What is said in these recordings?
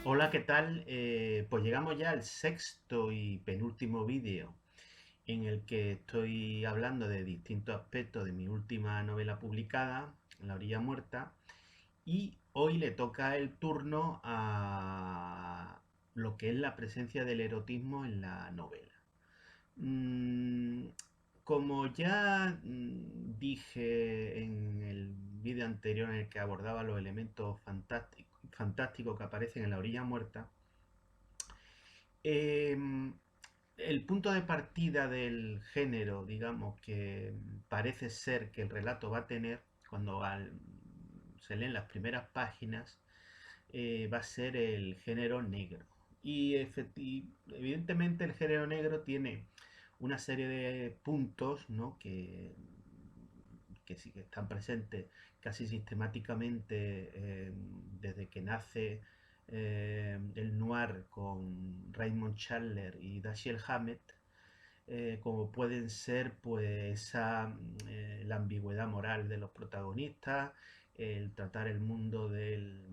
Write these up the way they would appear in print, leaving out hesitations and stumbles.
Hola, ¿qué tal? Pues llegamos ya al sexto y penúltimo vídeo en el que estoy hablando de distintos aspectos de mi última novela publicada, La orilla muerta, y hoy le toca el turno a lo que es la presencia del erotismo en la novela. Mm, Como ya dije en el vídeo anterior en el que abordaba los elementos fantásticos que aparecen en La orilla muerta, Em, el punto de partida del género, digamos, que parece ser que el relato va a tener, cuando se leen las primeras páginas, va a ser el género negro. Y evidentemente el género negro tiene una serie de puntos, ¿no? que sí que están presentes casi sistemáticamente desde que nace el noir con Raymond Chandler y Dashiell Hammett, como pueden ser pues la ambigüedad moral de los protagonistas, el tratar el mundo del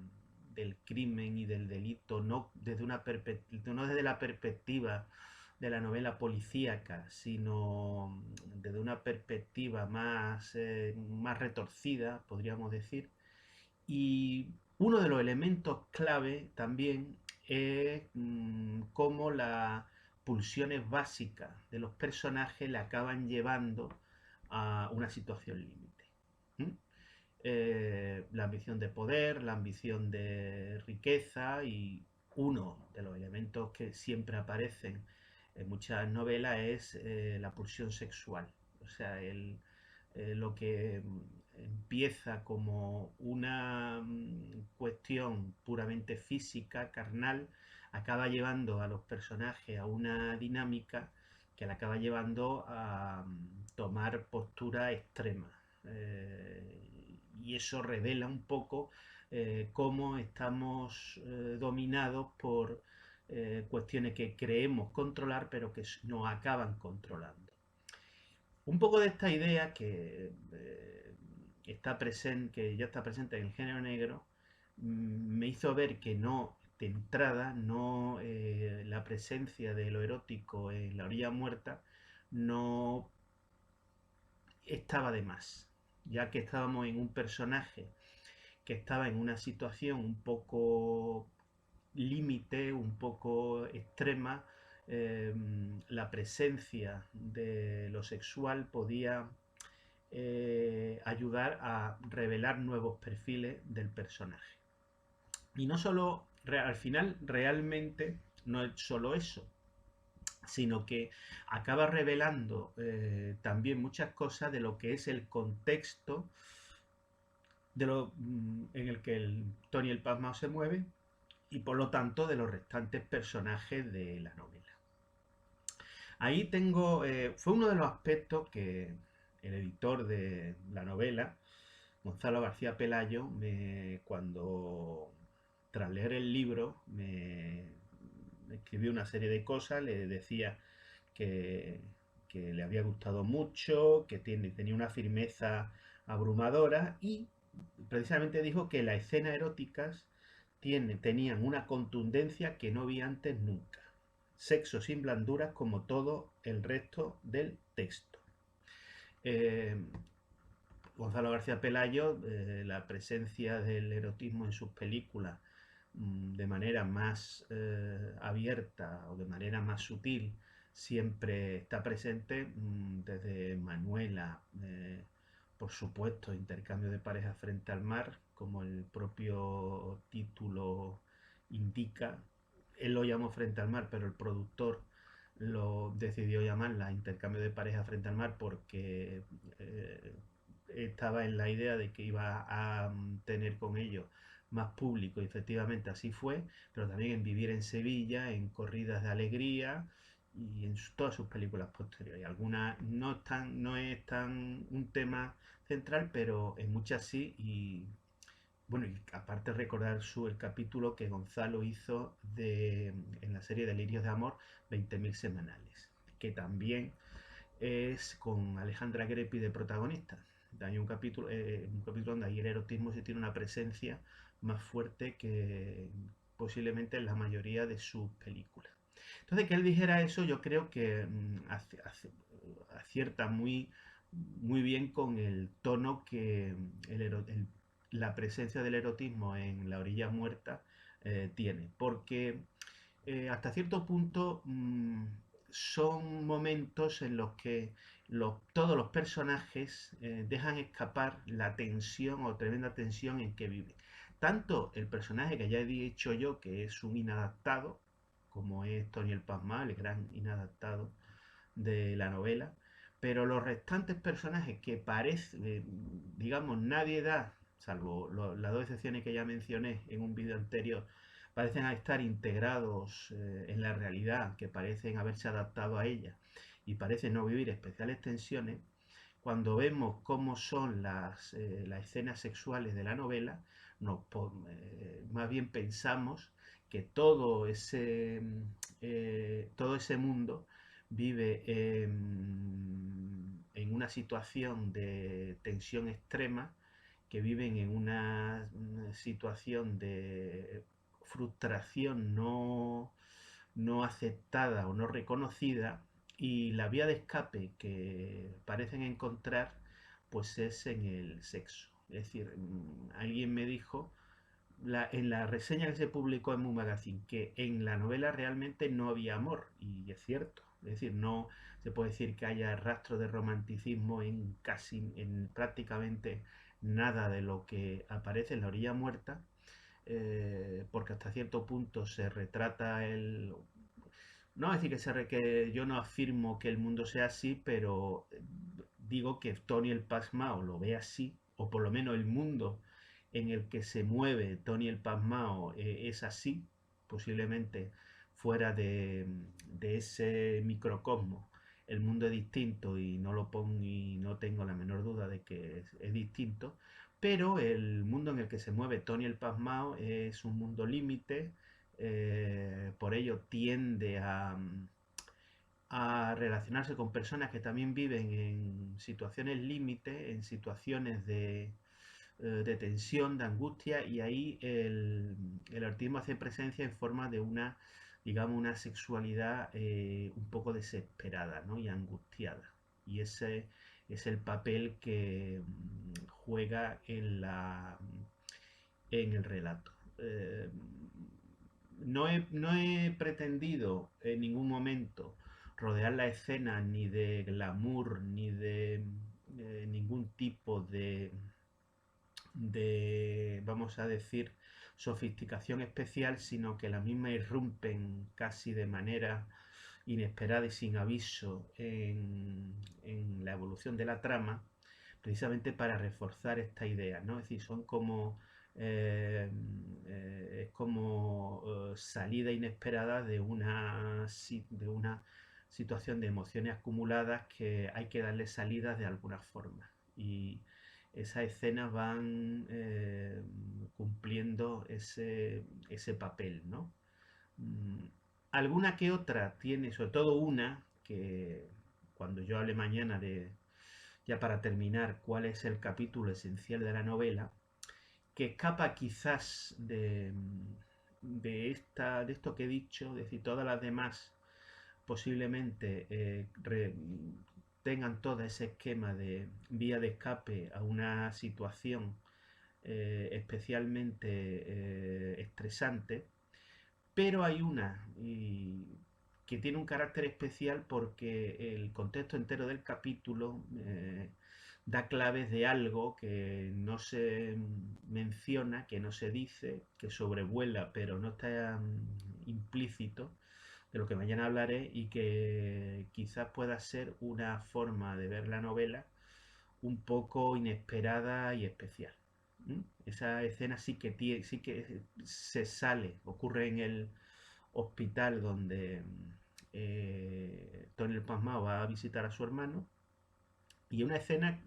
crimen y del delito no desde la perspectiva de la novela policíaca, sino desde una perspectiva más retorcida, podríamos decir. Y uno de los elementos clave también es cómo las pulsiones básicas de los personajes le acaban llevando a una situación límite. ¿Mm? La ambición de poder, la ambición de riqueza y uno de los elementos que siempre aparecen en muchas novelas es la pulsión sexual. O sea, lo que empieza como una cuestión puramente física, carnal, acaba llevando a los personajes a una dinámica que le acaba llevando a tomar postura extrema. Y eso revela un poco cómo estamos dominados por cuestiones que creemos controlar, pero que nos acaban controlando. Un poco de esta idea que ya está presente en el género negro, me hizo ver que no, de entrada, no la presencia de lo erótico en La orilla muerta no estaba de más, ya que estábamos en un personaje que estaba en una situación un poco límite, un poco extrema. La presencia de lo sexual podía ayudar a revelar nuevos perfiles del personaje. Y no solo, al final, realmente no es solo eso, sino que acaba revelando también muchas cosas de lo que es el contexto en el que Tony el Pasmao se mueve y por lo tanto de los restantes personajes de la novela. Ahí tengo, fue uno de los aspectos que el editor de la novela, Gonzalo García Pelayo, cuando tras leer el libro me escribió una serie de cosas, le decía que, que le había gustado mucho, que tenía una firmeza abrumadora y precisamente dijo que las escenas eróticas tenían una contundencia que no vi antes nunca. Sexo sin blanduras como todo el resto del texto. Eh, Gonzalo García Pelayo, la presencia del erotismo en sus películas de manera más abierta o de manera más sutil siempre está presente, desde Manuela, por supuesto, intercambio de parejas frente al mar, como el propio título indica. Él lo llamó frente al mar, pero el productor lo decidió llamarla intercambio de parejas frente al mar porque eh, estaba en la idea de que iba a tener con ellos más público, y efectivamente así fue, pero también en Vivir en Sevilla, en Corridas de Alegría y en todas sus películas posteriores. Algunas no es tan un tema central, pero en muchas sí, y bueno, y aparte recordar el capítulo que Gonzalo hizo en la serie Delirios de Amor, 20.000 semanales, que también es con Alejandra Grepi de protagonista. Hay un capítulo donde ahí el erotismo sí tiene una presencia más fuerte que posiblemente en la mayoría de sus películas. Entonces, que él dijera eso, yo creo que acierta muy bien con el tono que la presencia del erotismo en La orilla muerta tiene. Porque hasta cierto punto son momentos en los que todos los personajes dejan escapar la tensión o tremenda tensión en que viven. Tanto el personaje que ya he dicho yo, que es un inadaptado, como es Tony el Pasmal, el gran inadaptado de la novela, pero los restantes personajes que parece, digamos, nadie da, salvo las dos excepciones que ya mencioné en un vídeo anterior, parecen estar integrados en la realidad, que parecen haberse adaptado a ella y parecen no vivir especiales tensiones. Cuando vemos cómo son las escenas sexuales de la novela, más bien pensamos que todo ese mundo vive en una situación de tensión extrema, que viven en una situación de frustración no aceptada o no reconocida, y la vía de escape que parecen encontrar pues es en el sexo. Es decir, alguien me dijo en la reseña que se publicó en Moon Magazine que en la novela realmente no había amor, y es cierto. Es decir, no se puede decir que haya rastro de romanticismo en prácticamente nada de lo que aparece en La orilla muerta, porque hasta cierto punto se retrata no es decir que yo no afirmo que el mundo sea así, pero digo que Tony el Pasmao lo ve así, o por lo menos el mundo en el que se mueve Tony el Pasmao es así, posiblemente fuera de ese microcosmo. El mundo es distinto y no lo pongo y no tengo la menor duda de que es distinto, pero el mundo en el que se mueve Tony el Pasmao es un mundo límite, por ello tiende a relacionarse con personas que también viven en situaciones límite, en situaciones de tensión, de angustia, y ahí el artismo hace presencia en forma de digamos, una sexualidad un poco desesperada, ¿no? Y angustiada. Y ese es el papel que juega en el relato. No he pretendido en ningún momento rodear la escena ni de glamour ni de ningún tipo vamos a decir, sofisticación especial, sino que la misma irrumpen casi de manera inesperada y sin aviso en la evolución de la trama, precisamente para reforzar esta idea, ¿no? Es decir, son como es como salida inesperada de una situación de emociones acumuladas que hay que darle salida de alguna forma. Y esas escenas van cumpliendo ese papel, ¿no? Mm, Alguna que otra tiene, sobre todo una, que cuando yo hable mañana ya para terminar, cuál es el capítulo esencial de la novela, que escapa quizás de esto que he dicho, es decir, todas las demás posiblemente tengan todo ese esquema de vía de escape a una situación especialmente estresante, pero hay una que tiene un carácter especial porque el contexto entero del capítulo da claves de algo que no se menciona, que no se dice, que sobrevuela, pero no está implícito, de lo que mañana hablaré, y que quizás pueda ser una forma de ver la novela un poco inesperada y especial. Esa escena sí que se sale, ocurre en el hospital donde Tony el Pasmao va a visitar a su hermano, y una escena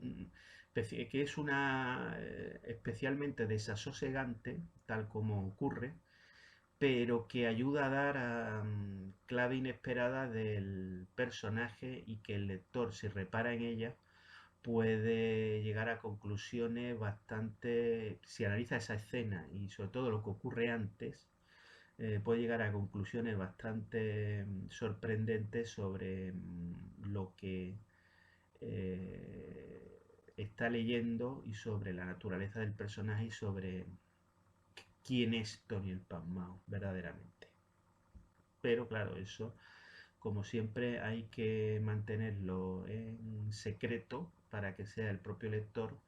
que es una especialmente desasosegante, tal como ocurre, pero que ayuda a dar clave inesperada del personaje y que el lector, si repara en ella, puede llegar a conclusiones bastante, si analiza esa escena y sobre todo lo que ocurre antes, puede llegar a conclusiones bastante sorprendentes sobre lo que está leyendo y sobre la naturaleza del personaje y sobre quién es Tony el Pasmao verdaderamente. Pero claro, eso, como siempre, hay que mantenerlo en secreto para que sea el propio lector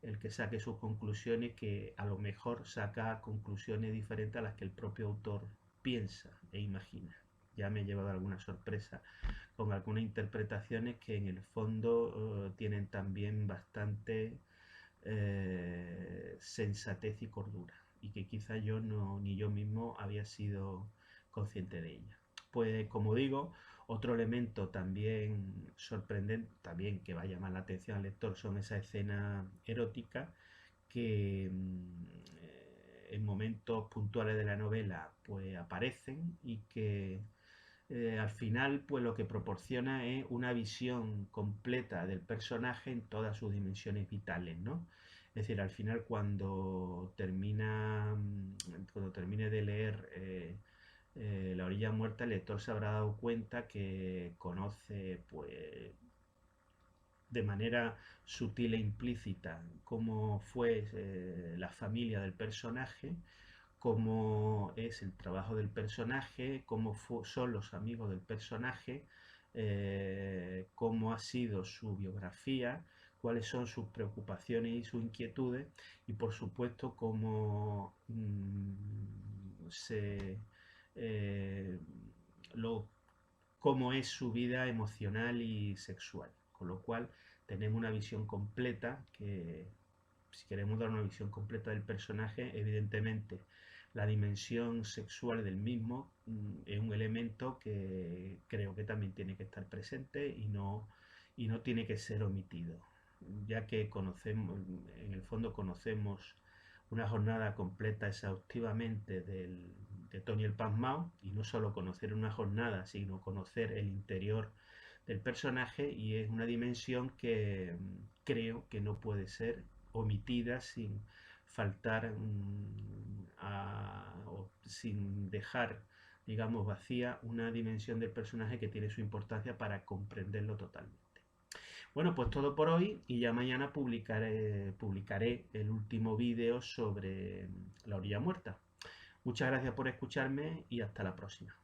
el que saque sus conclusiones, que a lo mejor saca conclusiones diferentes a las que el propio autor piensa e imagina. Ya me he llevado alguna sorpresa con algunas interpretaciones que en el fondo tienen también bastante sensatez y cordura, y que quizá yo no, ni yo mismo había sido consciente de ella. Pues como digo, otro elemento también sorprendente, también que va a llamar la atención al lector, son esas escenas eróticas que en momentos puntuales de la novela pues aparecen y que al final pues lo que proporciona es una visión completa del personaje en todas sus dimensiones vitales, ¿no? Es decir, al final cuando termine de leer La orilla muerta, el lector se habrá dado cuenta que conoce pues de manera sutil e implícita cómo fue la familia del personaje, cómo es el trabajo del personaje, son los amigos del personaje, cómo ha sido su biografía, cuáles son sus preocupaciones y sus inquietudes, y por supuesto eh, lo, cómo es su vida emocional y sexual. Con lo cual tenemos una visión completa que, si queremos dar una visión completa del personaje, evidentemente la dimensión sexual del mismo es un elemento que creo que también tiene que estar presente y no tiene que ser omitido, ya que conocemos, en el fondo conocemos una jornada completa exhaustivamente de Tony el Pasmao, y no solo conocer una jornada, sino conocer el interior del personaje, y es una dimensión que creo que no puede ser omitida sin faltar o sin dejar, digamos, vacía una dimensión del personaje que tiene su importancia para comprenderlo totalmente. Bueno, pues todo por hoy, y ya mañana publicaré el último vídeo sobre La orilla muerta. Muchas gracias por escucharme y hasta la próxima.